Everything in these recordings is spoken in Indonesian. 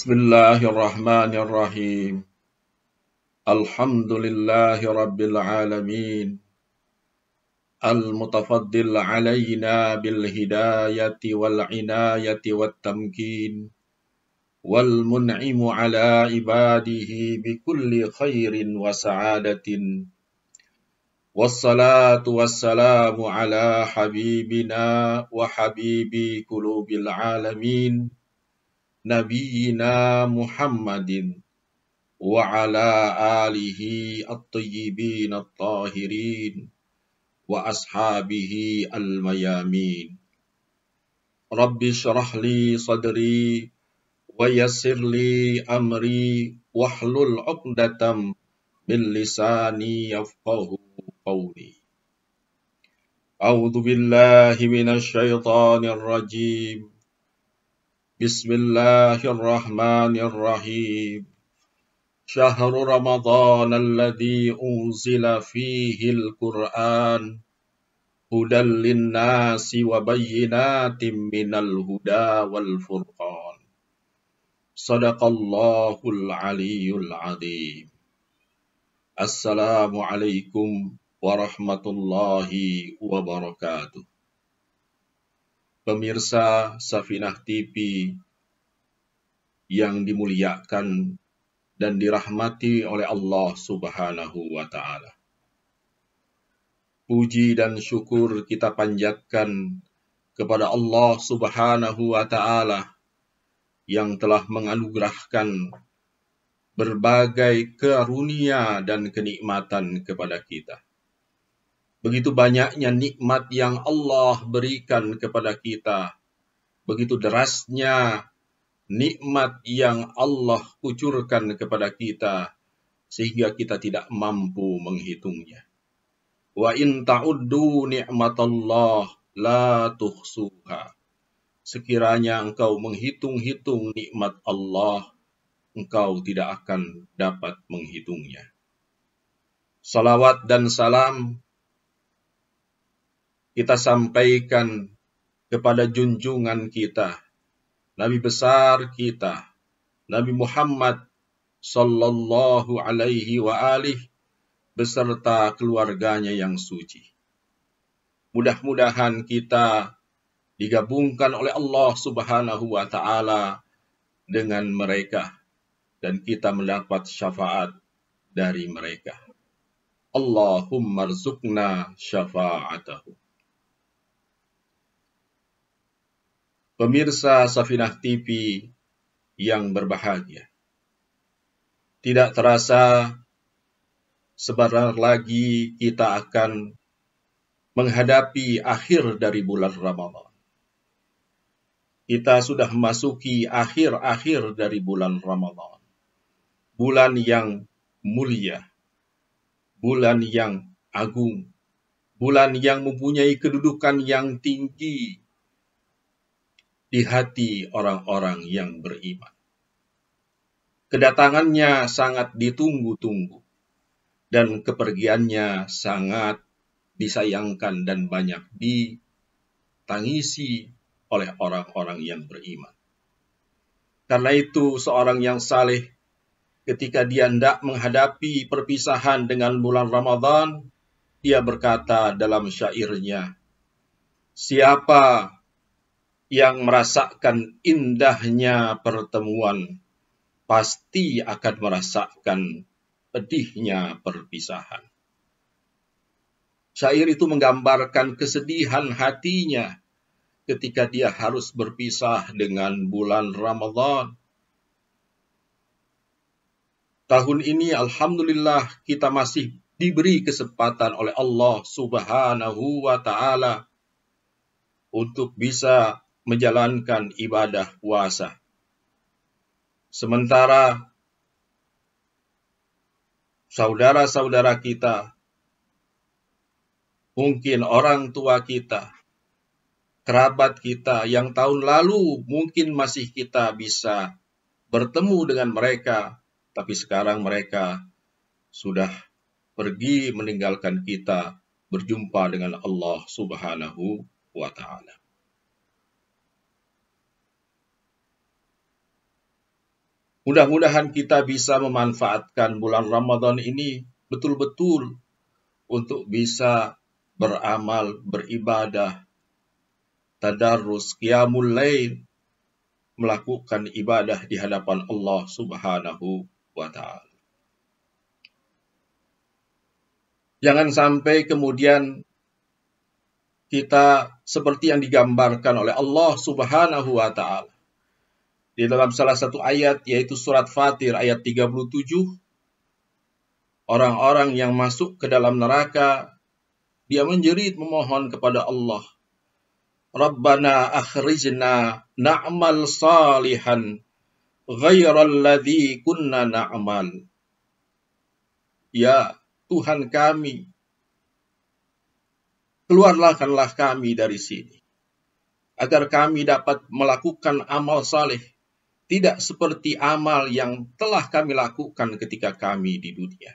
Bismillahirrahmanirrahim. Alhamdulillahi rabbil alamin. Al-mutafaddil alaina bil hidayati wal inayati wat tamkin. Wal mun'imu ala ibadihi bi kulli khairin wa sa'adatin. Wassalatu wassalamu ala habibina wa habibi qulubil alamin. Nabiyyina Muhammadin wa ala alihi at-tayyibin at-tahirin wa ashabihi al-mayamin. Rabbi shrah li sadri wa yassir li amri wahlul 'uqdatam min lisani yafqahu qawli. A'udzu billahi minasy syaithanir rajim. Bismillahirrahmanirrahim. Syahrul Ramadan alladzi unzila fihi al-Qur'an hudan lin-nasi wa bayyinatin minal huda wal furqan. Shadaqallahul aliyyul azim. Assalamualaikum warahmatullahi wabarakatuh. Pemirsa Safinah TV yang dimuliakan dan dirahmati oleh Allah Subhanahu wa Ta'ala. Puji dan syukur kita panjatkan kepada Allah Subhanahu wa Ta'ala yang telah menganugerahkan berbagai karunia dan kenikmatan kepada kita. Begitu banyaknya nikmat yang Allah berikan kepada kita. Begitu derasnya nikmat yang Allah kucurkan kepada kita sehingga kita tidak mampu menghitungnya. Wa in ta'uddu ni'matallah la tuhsuha. Sekiranya engkau menghitung-hitung nikmat Allah, engkau tidak akan dapat menghitungnya. Salawat dan salam kita sampaikan kepada junjungan kita, Nabi besar kita, Nabi Muhammad sallallahu alaihi wa alihi beserta keluarganya yang suci. Mudah-mudahan kita digabungkan oleh Allah Subhanahu wa Ta'ala dengan mereka dan kita mendapat syafaat dari mereka. Allahumma rzuqna syafa'atahu. Pemirsa Safinah TV yang berbahagia. Tidak terasa sebentar lagi kita akan menghadapi akhir dari bulan Ramadan. Kita sudah memasuki akhir-akhir dari bulan Ramadan. Bulan yang mulia, bulan yang agung, bulan yang mempunyai kedudukan yang tinggi di hati orang-orang yang beriman. Kedatangannya sangat ditunggu-tunggu dan kepergiannya sangat disayangkan dan banyak ditangisi oleh orang-orang yang beriman. Karena itu seorang yang saleh ketika dia hendak menghadapi perpisahan dengan bulan Ramadan, dia berkata dalam syairnya, siapa yang merasakan indahnya pertemuan, pasti akan merasakan pedihnya perpisahan. Syair itu menggambarkan kesedihan hatinya ketika dia harus berpisah dengan bulan Ramadan. Tahun ini alhamdulillah kita masih diberi kesempatan oleh Allah Subhanahu wa Ta'ala untuk bisa menjalankan ibadah puasa. Sementara saudara-saudara kita, mungkin orang tua kita, kerabat kita yang tahun lalu mungkin masih kita bisa bertemu dengan mereka, tapi sekarang mereka sudah pergi meninggalkan kita, berjumpa dengan Allah Subhanahu wa Ta'ala. Mudah-mudahan kita bisa memanfaatkan bulan Ramadan ini betul-betul untuk bisa beramal, beribadah, tadarrus, qiyamul lail, melakukan ibadah di hadapan Allah Subhanahu wa Ta'ala. Jangan sampai kemudian kita seperti yang digambarkan oleh Allah Subhanahu wa Ta'ala di dalam salah satu ayat, yaitu surat Fatir ayat 37, orang-orang yang masuk ke dalam neraka, dia menjerit memohon kepada Allah, Rabbana akhrijna na'mal salihan ghairal ladzi kunna na'mal. Ya Tuhan kami, keluarkanlah kami dari sini, agar kami dapat melakukan amal saleh, tidak seperti amal yang telah kami lakukan ketika kami di dunia.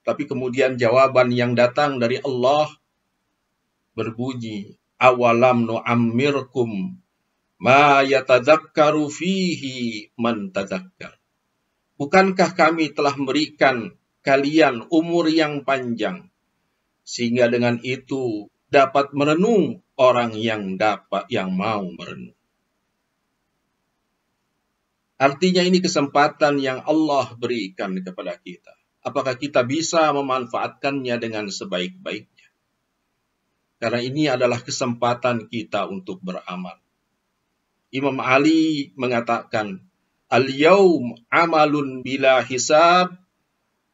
Tapi kemudian jawaban yang datang dari Allah berbunyi, awalam nu'ammirkum ma yatadzakkaru fihi man tadzakkar. Bukankah kami telah memberikan kalian umur yang panjang, sehingga dengan itu dapat merenung orang yang mau merenung. Artinya ini kesempatan yang Allah berikan kepada kita. Apakah kita bisa memanfaatkannya dengan sebaik-baiknya? Karena ini adalah kesempatan kita untuk beramal. Imam Ali mengatakan, Al-yawm amalun bila hisab,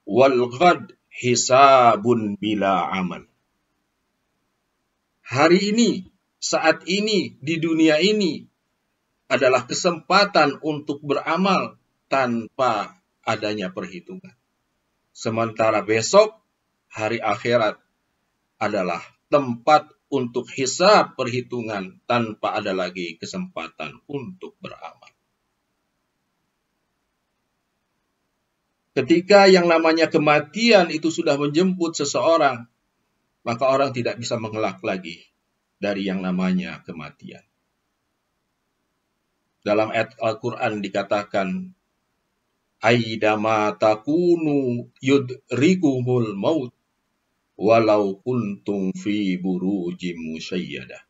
wal ghad hisabun bila amal. Hari ini, saat ini, di dunia ini, adalah kesempatan untuk beramal tanpa adanya perhitungan. Sementara besok, hari akhirat, adalah tempat untuk hisab perhitungan tanpa ada lagi kesempatan untuk beramal. Ketika yang namanya kematian itu sudah menjemput seseorang, maka orang tidak bisa mengelak lagi dari yang namanya kematian. Dalam ayat Al-Quran dikatakan, Aidama takunu yudrikumul maut, walau kuntum fi burujim musayyadah.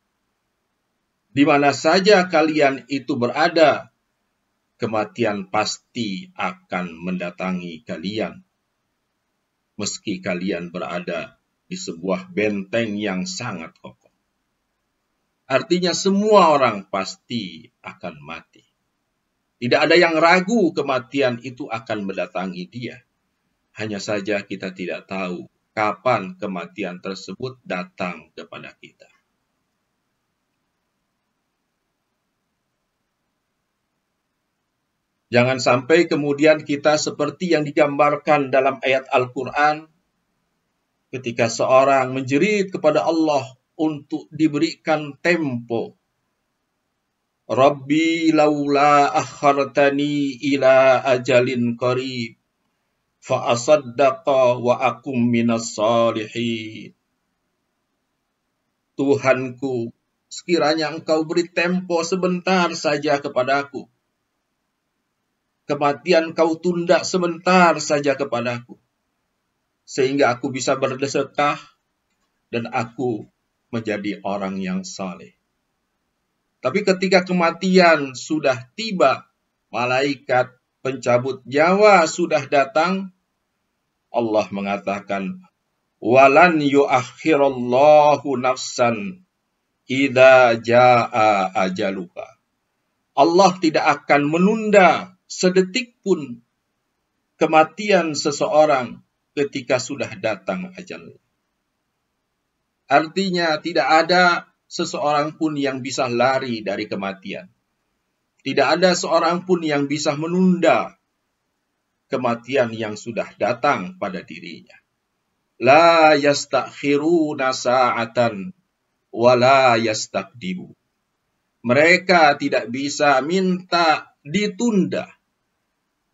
Di mana saja kalian itu berada, kematian pasti akan mendatangi kalian. Meski kalian berada di sebuah benteng yang sangat kokoh. Artinya semua orang pasti akan mati. Tidak ada yang ragu kematian itu akan mendatangi dia. Hanya saja kita tidak tahu kapan kematian tersebut datang kepada kita. Jangan sampai kemudian kita seperti yang digambarkan dalam ayat Al-Quran, ketika seorang menjerit kepada Allah untuk diberikan tempo. Rabbi laula akhartani ila ajalin qarib fa asaddaqa wa akum minas salihin. Tuhanku, sekiranya engkau beri tempo sebentar saja kepadaku. Kematian kau tunda sebentar saja kepadaku, sehingga aku bisa bersedekah dan aku menjadi orang yang saleh. Tapi ketika kematian sudah tiba, malaikat pencabut nyawa sudah datang, Allah mengatakan, walan yuakhirallahu nafsan idza jaa ajaluha. Allah tidak akan menunda sedetik pun kematian seseorang ketika sudah datang ajal. Artinya tidak ada seseorang pun yang bisa lari dari kematian. Tidak ada seorang pun yang bisa menunda kematian yang sudah datang pada dirinya. La yastakhiruna sa'atan wa la yastaqdimu. Mereka tidak bisa minta ditunda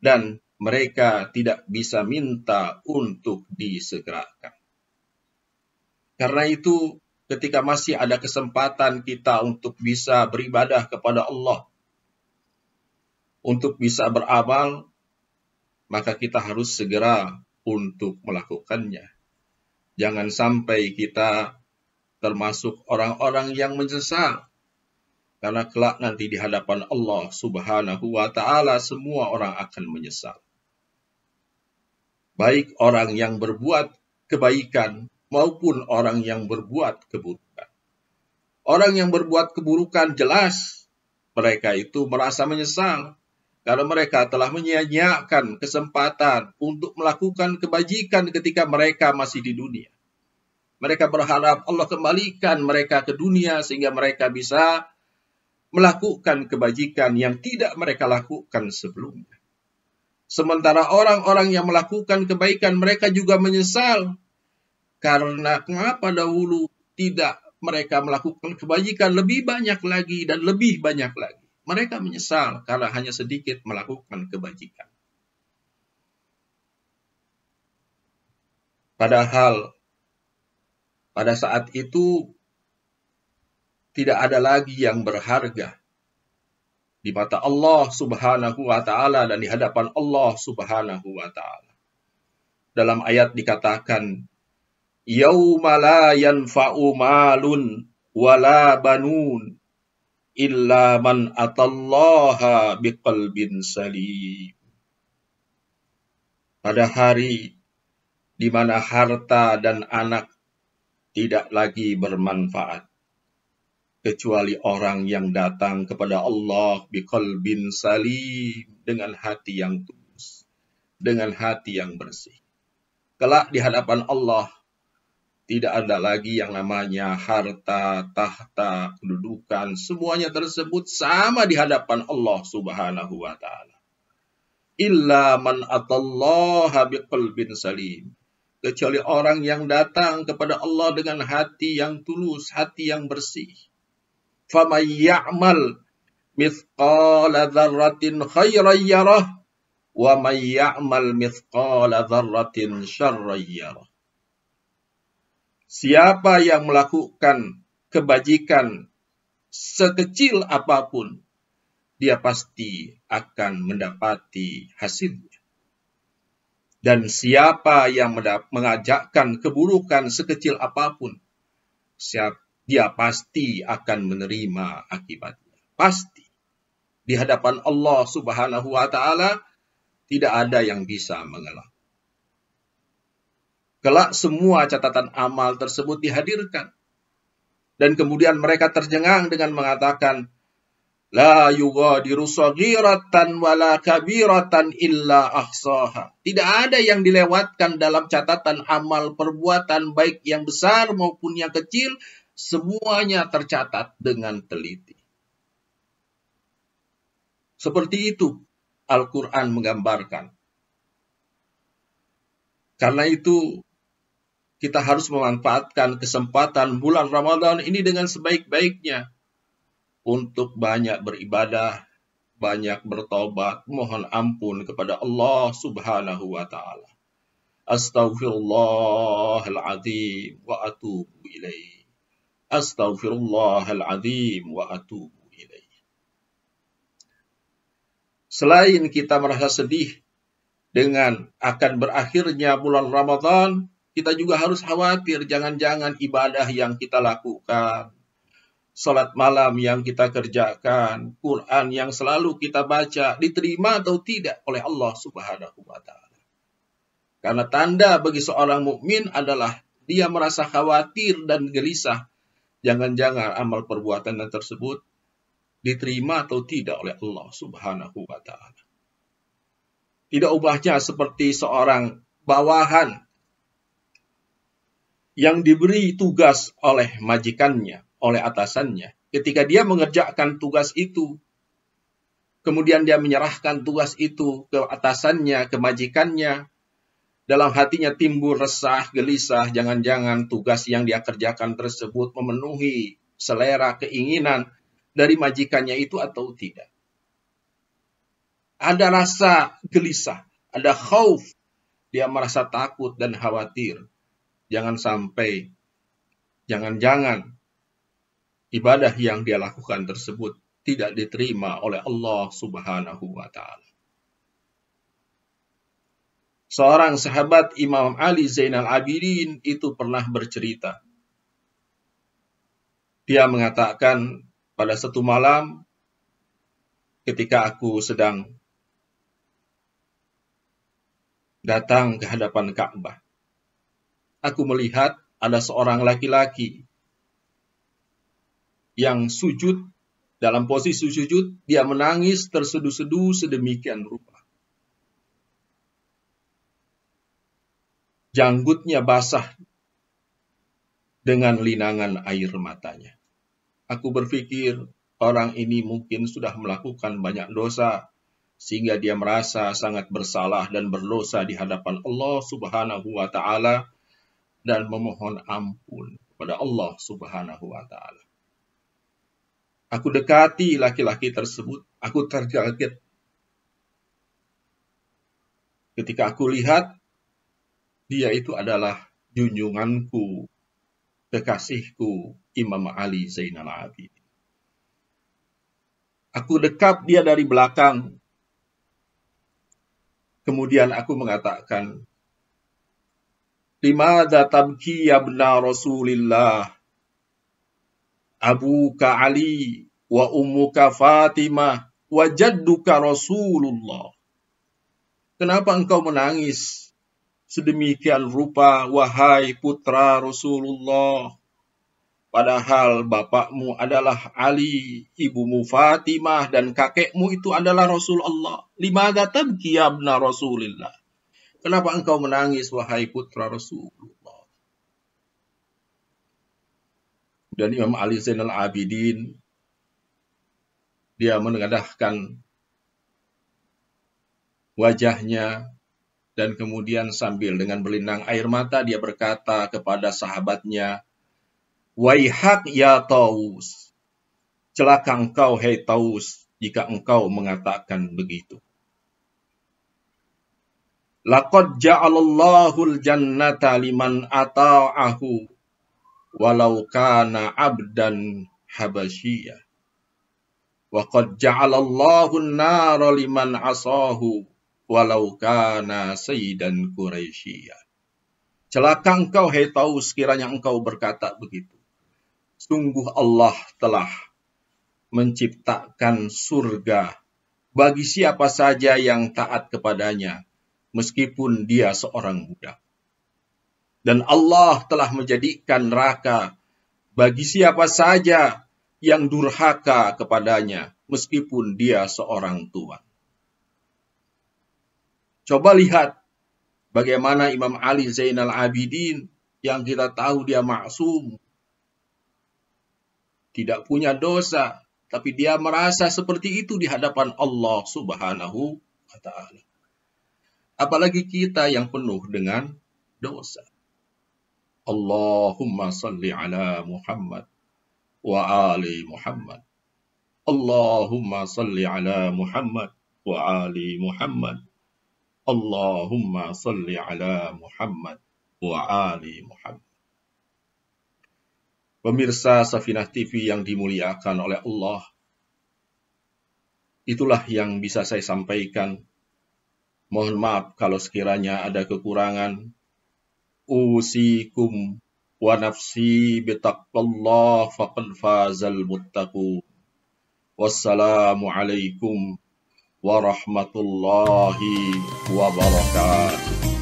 dan mereka tidak bisa minta untuk disegerakan. Karena itu, ketika masih ada kesempatan kita untuk bisa beribadah kepada Allah, untuk bisa beramal, maka kita harus segera untuk melakukannya. Jangan sampai kita termasuk orang-orang yang menyesal. Karena kelak nanti di hadapan Allah Subhanahu wa Ta'ala semua orang akan menyesal. Baik orang yang berbuat kebaikan maupun orang yang berbuat keburukan. Orang yang berbuat keburukan jelas mereka itu merasa menyesal karena mereka telah menyia-nyiakan kesempatan untuk melakukan kebajikan ketika mereka masih di dunia. Mereka berharap Allah kembalikan mereka ke dunia sehingga mereka bisa melakukan kebajikan yang tidak mereka lakukan sebelumnya. Sementara orang-orang yang melakukan kebaikan mereka juga menyesal karena kenapa dahulu tidak mereka melakukan kebajikan lebih banyak lagi dan lebih banyak lagi. Mereka menyesal karena hanya sedikit melakukan kebajikan. Padahal pada saat itu tidak ada lagi yang berharga di mata Allah Subhanahu wa Ta'ala dan di hadapan Allah Subhanahu wa Ta'ala. Dalam ayat dikatakan, yauma la yanfa'u malun wala banun illa man atallaha biqalbin salim. Pada hari di mana harta dan anak tidak lagi bermanfaat kecuali orang yang datang kepada Allah biqalbin salim, dengan hati yang tulus, dengan hati yang bersih. Kelak di hadapan Allah tidak ada lagi yang namanya harta, tahta, kedudukan. Semuanya tersebut sama di hadapan Allah Subhanahu wa Ta'ala. Illa man atallaha biqalbin salim. Kecuali orang yang datang kepada Allah dengan hati yang tulus, hati yang bersih. فَمَنْ يَعْمَلْ مِثْقَالَ ذَرَّةٍ خَيْرًا يَرَهُ وَمَنْ يَعْمَلْ مِثْقَالَ ذَرَّةٍ شَرًّا يَرَهُ. Siapa yang melakukan kebajikan sekecil apapun, dia pasti akan mendapati hasilnya. Dan siapa yang mengajakkan keburukan sekecil apapun, dia pasti akan menerima akibatnya. Pasti. Di hadapan Allah Subhanahu wa Ta'ala tidak ada yang bisa mengelak. Kelak semua catatan amal tersebut dihadirkan. Dan kemudian mereka tercengang dengan mengatakan, la yughadiru shaghiratan wala kabiratan illa ahsaha. Tidak ada yang dilewatkan dalam catatan amal perbuatan baik yang besar maupun yang kecil, semuanya tercatat dengan teliti. Seperti itu Al-Quran menggambarkan. Karena itu kita harus memanfaatkan kesempatan bulan Ramadan ini dengan sebaik-baiknya untuk banyak beribadah, banyak bertobat, mohon ampun kepada Allah Subhanahu wa Ta'ala. Astaghfirullahaladzim wa atubu ilaih. Astaghfirullahaladzim wa atubu ilaih. Selain kita merasa sedih dengan akan berakhirnya bulan Ramadan, kita juga harus khawatir jangan-jangan ibadah yang kita lakukan, salat malam yang kita kerjakan, Quran yang selalu kita baca, diterima atau tidak oleh Allah Subhanahu wa Ta'ala. Karena tanda bagi seorang mukmin adalah dia merasa khawatir dan gelisah. Jangan-jangan amal perbuatan tersebut diterima atau tidak oleh Allah Subhanahu wa Ta'ala. Tidak ubahnya seperti seorang bawahan yang diberi tugas oleh majikannya, oleh atasannya. Ketika dia mengerjakan tugas itu, kemudian dia menyerahkan tugas itu ke atasannya, ke majikannya, dalam hatinya timbul resah, gelisah, jangan-jangan tugas yang dia kerjakan tersebut memenuhi selera keinginan dari majikannya itu atau tidak. Ada rasa gelisah, ada khauf, dia merasa takut dan khawatir. Jangan sampai, jangan-jangan ibadah yang dia lakukan tersebut tidak diterima oleh Allah Subhanahu wa Ta'ala. Seorang sahabat Imam Ali Zainal Abidin itu pernah bercerita. Dia mengatakan, pada satu malam ketika aku sedang datang ke hadapan Ka'bah, aku melihat ada seorang laki-laki yang sujud. Dalam posisi sujud, dia menangis terseduh-seduh sedemikian rupa. Janggutnya basah dengan linangan air matanya. Aku berpikir orang ini mungkin sudah melakukan banyak dosa, sehingga dia merasa sangat bersalah dan berdosa di hadapan Allah Subhanahu wa Ta'ala dan memohon ampun kepada Allah Subhanahu wa Ta'ala. Aku dekati laki-laki tersebut, aku terkaget. Ketika aku lihat, dia itu adalah junjunganku, kekasihku, Imam Ali Zainal Abidin. Aku dekap dia dari belakang. Kemudian aku mengatakan, "Limadza tabki ya ibna Rasulillah? Abuka Ali wa ummuka Fatimah wa jadduka Rasulullah." Kenapa engkau menangis sedemikian rupa, wahai putra Rasulullah? Padahal bapakmu adalah Ali, ibumu Fatimah, dan kakekmu itu adalah Rasulullah. Limadza tabki ya ibna Rasulillah? Kenapa engkau menangis, wahai putra Rasulullah? Dan Imam Ali Zainal Abidin, dia menengadahkan wajahnya dan kemudian sambil dengan berlinang air mata dia berkata kepada sahabatnya, "Waihak ya Taus, celaka engkau hai Taus jika engkau mengatakan begitu. Laqad ja'alallahu al-jannata liman ata'ahu walau kana abdan habasyiyah. Wa qad ja'alallahu an-nara liman asahu walau kana sayyidan quraisyiyah." Celaka engkau hai Taus sekiranya engkau berkata begitu. Sungguh Allah telah menciptakan surga bagi siapa saja yang taat kepadanya, meskipun dia seorang budak. Dan Allah telah menjadikan neraka bagi siapa saja yang durhaka kepadanya, meskipun dia seorang tuan. Coba lihat bagaimana Imam Ali Zainal Abidin yang kita tahu dia maksum, tidak punya dosa, tapi dia merasa seperti itu di hadapan Allah Subhanahu wa Ta'ala. Apalagi kita yang penuh dengan dosa. Allahumma salli ala Muhammad wa ali Muhammad. Allahumma salli ala Muhammad wa ali Muhammad. Allahumma salli ala Muhammad wa ali Muhammad. Pemirsa Safinah TV yang dimuliakan oleh Allah, itulah yang bisa saya sampaikan. Mohon maaf kalau sekiranya ada kekurangan. Usikum wa nafsi bitaqwallah faqad fazal muttaqun. Wassalamualaikum warahmatullahi wabarakatuh.